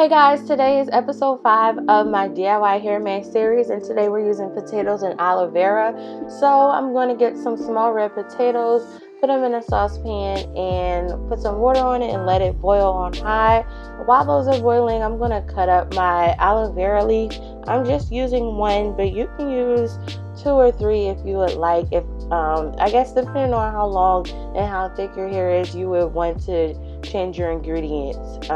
Hey guys, today is episode 5 of my DIY hair mask series, and today we're using potatoes and aloe vera. So I'm going to get some small red potatoes, put them in a saucepan and put some water on it and let it boil on high. While those are boiling, I'm going to cut up my aloe vera leaf. I'm just using one, but you can use 2 or 3 if you would like. If I guess depending on how long and how thick your hair is, you would want to change your ingredients.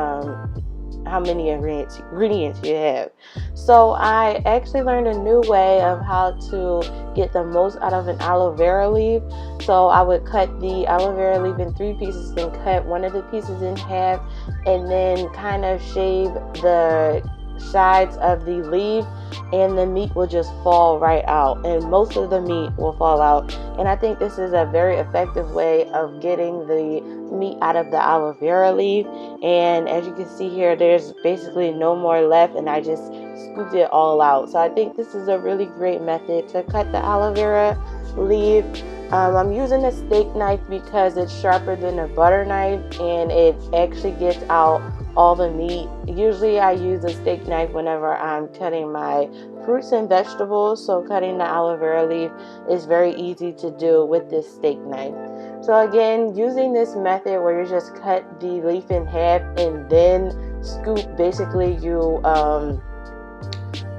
How many ingredients you have. So I actually learned a new way of how to get the most out of an aloe vera leaf. So I would cut the aloe vera leaf in 3 pieces, then cut one of the pieces in half, and then kind of shave the sides of the leaf, and the meat will just fall right out, and most of the meat will fall out. And I think this is a very effective way of getting the meat out of the aloe vera leaf. And as you can see here, there's basically no more left, and I just scooped it all out. So I think this is a really great method to cut the aloe vera leaf. I'm using a steak knife because it's sharper than a butter knife, and it actually gets out all the meat. Usually I use a steak knife whenever I'm cutting my fruits and vegetables, so cutting the aloe vera leaf is very easy to do with this steak knife. So again, using this method where you just cut the leaf in half and then scoop, basically you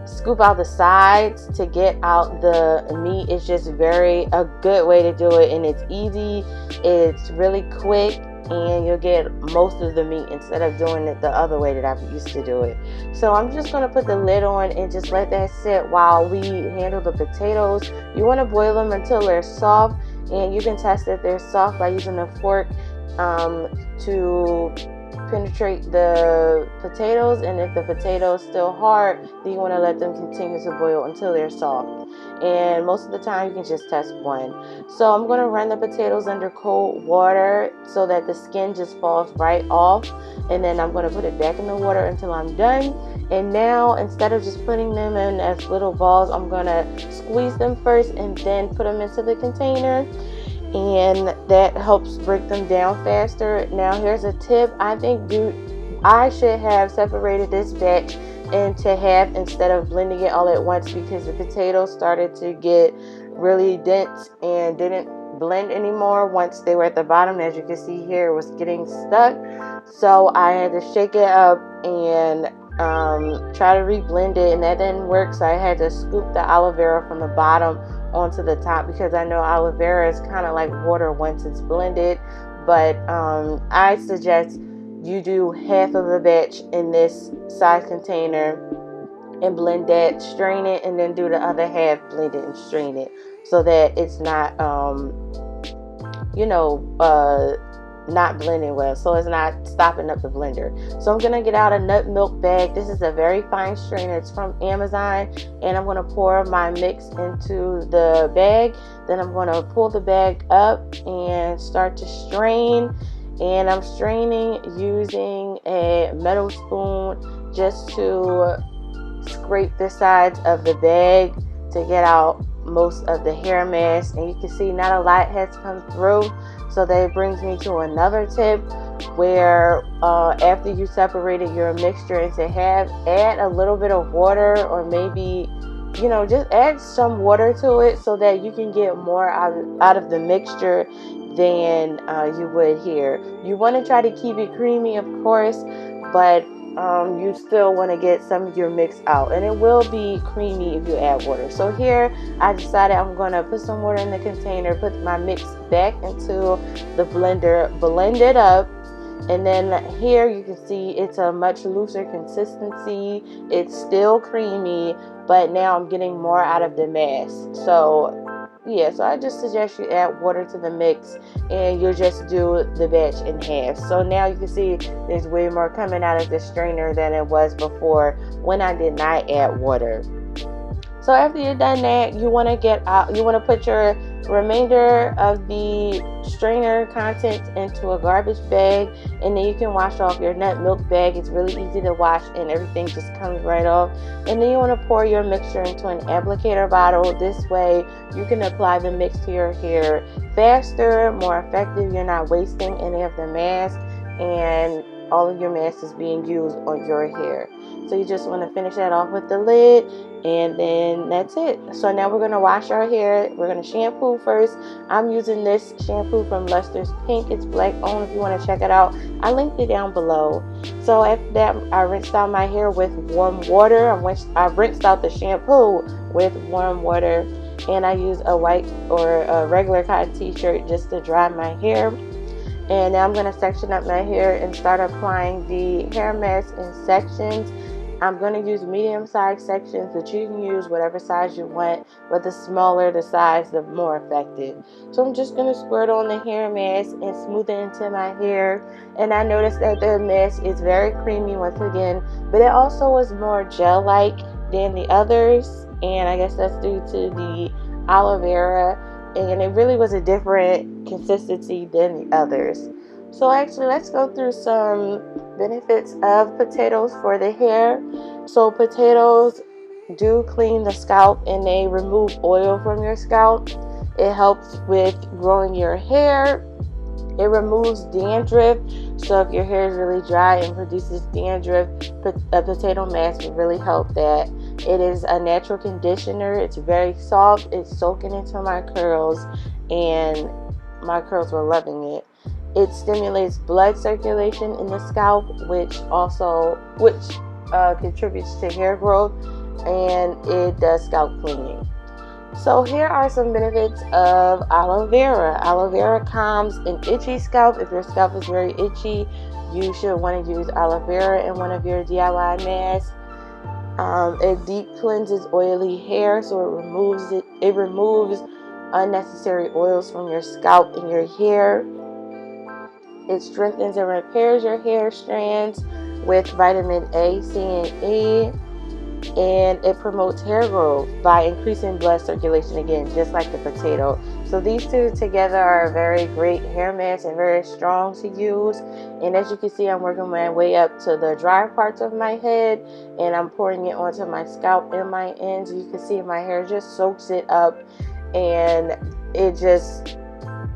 scoop out the sides to get out the meat, is just a good way to do it, and it's easy, it's really quick, and you'll get most of the meat instead of doing it the other way that I used to do it. So I'm just going to put the lid on and just let that sit while we handle the potatoes. You want to boil them until they're soft, and you can test if they're soft by using a fork to penetrate the potatoes, and if the potato is still hard, then you want to let them continue to boil until they're soft. And most of the time you can just test one. So I'm going to run the potatoes under cold water so that the skin just falls right off, and then I'm going to put it back in the water until I'm done. And now, instead of just putting them in as little balls, I'm going to squeeze them first and then put them into the container, and that helps break them down faster. Now here's a tip. I think I should have separated this batch into half instead of blending it all at once, because the potatoes started to get really dense and didn't blend anymore once they were at the bottom. As you can see here, it was getting stuck, so I had to shake it up and try to reblend it, and that didn't work. So I had to scoop the aloe vera from the bottom onto the top, because I know aloe vera is kind of like water once it's blended. But I suggest you do half of the batch in this size container and blend that, strain it, and then do the other half, blend it and strain it, so that it's not not blending well, so it's not stopping up the blender. So I'm gonna get out a nut milk bag. This is a very fine strainer, it's from Amazon, and I'm gonna pour my mix into the bag. Then I'm gonna pull the bag up and start to strain, and I'm straining using a metal spoon just to scrape the sides of the bag to get out most of the hair mass. And you can see not a lot has come through. So that brings me to another tip, where after you separated your mixture into half, add a little bit of water, or maybe just add some water to it, so that you can get more out of the mixture than you would here. You want to try to keep it creamy, of course, but you still want to get some of your mix out, and it will be creamy if you add water. So here I decided I'm going to put some water in the container, put my mix back into the blender, blend it up, and then here you can see it's a much looser consistency. It's still creamy, but now I'm getting more out of the mass. So yeah, so I just suggest you add water to the mix, and you'll just do the batch in half. So now you can see there's way more coming out of the strainer than it was before when I did not add water. So after you're done that, you want to put your remainder of the strainer contents into a garbage bag, and then you can wash off your nut milk bag. It's really easy to wash, and everything just comes right off. And then you want to pour your mixture into an applicator bottle. This way you can apply the mix to your hair faster, more effective. You're not wasting any of the mask, and all of your mask is being used on your hair. So you just want to finish that off with the lid, and then that's it. So now we're going to wash our hair. We're going to shampoo first. I'm using this shampoo from Luster's Pink. It's black owned if you want to check it out. I linked it down below. So after that, I rinsed out my hair with warm water. I rinsed out the shampoo with warm water, and I used a white or a regular cotton t-shirt just to dry my hair. And now I'm going to section up my hair and start applying the hair mask in sections. I'm going to use medium-sized sections, but you can use whatever size you want, but the smaller the size, the more effective. So I'm just going to squirt on the hair mask and smooth it into my hair. And I noticed that the mask is very creamy once again, but it also is more gel-like than the others. And I guess that's due to the aloe vera, and it really was a different consistency than the others. So actually, let's go through some benefits of potatoes for the hair. So potatoes do clean the scalp, and they remove oil from your scalp. It helps with growing your hair. It removes dandruff. So if your hair is really dry and produces dandruff, a potato mask will really help that. It is a natural conditioner. It's very soft. It's soaking into my curls, and my curls were loving it. It stimulates blood circulation in the scalp, which contributes to hair growth, and it does scalp cleaning. So here are some benefits of aloe vera. Aloe vera calms an itchy scalp. If your scalp is very itchy, you should want to use aloe vera in one of your DIY masks. It deep cleanses oily hair, so it removes unnecessary oils from your scalp and your hair. It strengthens and repairs your hair strands with vitamin A, C, and E. And it promotes hair growth by increasing blood circulation, again, just like the potato. So these two together are a very great hair mask and very strong to use. And as you can see, I'm working my way up to the dry parts of my head, and I'm pouring it onto my scalp and my ends. You can see my hair just soaks it up, and it just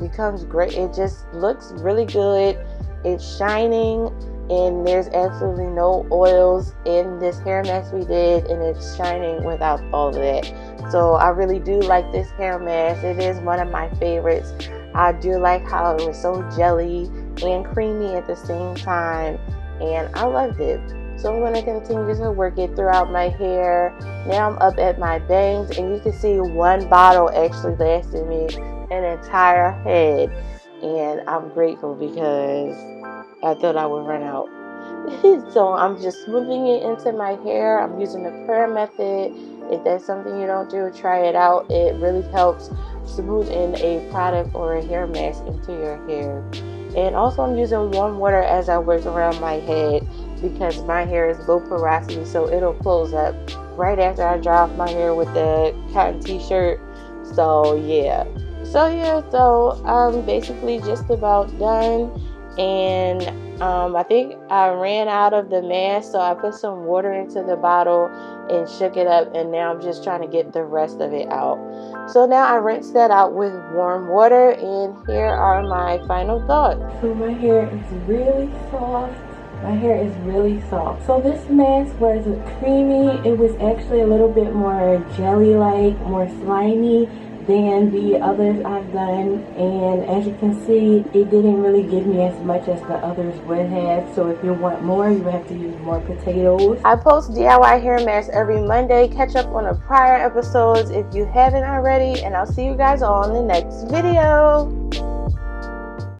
becomes great. It just looks really good. It's shining, and there's absolutely no oils in this hair mask we did, and it's shining without all of that. So I really do like this hair mask. It is one of my favorites. I do like how it was so jelly and creamy at the same time, and I loved it. So I'm going to continue to work it throughout my hair. Now I'm up at my bangs, and you can see one bottle actually lasted me an entire head, and I'm grateful because I thought I would run out. So I'm just smoothing it into my hair. I'm using the prayer method. If that's something you don't do, try it out. It really helps smooth in a product or a hair mask into your hair. And also I'm using warm water as I work around my head because my hair is low porosity, so it'll close up right after I dry off my hair with the cotton t-shirt. So yeah. So I'm basically just about done, and I think I ran out of the mask, so I put some water into the bottle and shook it up, and now I'm just trying to get the rest of it out. So now I rinsed that out with warm water, and here are my final thoughts. So my hair is really soft. So this mask was creamy. It was actually a little bit more jelly-like, more slimy than the others I've done, and as you can see, it didn't really give me as much as the others would have. So if you want more, you have to use more potatoes. I post DIY hair masks every Monday. Catch up on the prior episodes if you haven't already, and I'll see you guys all in the next video.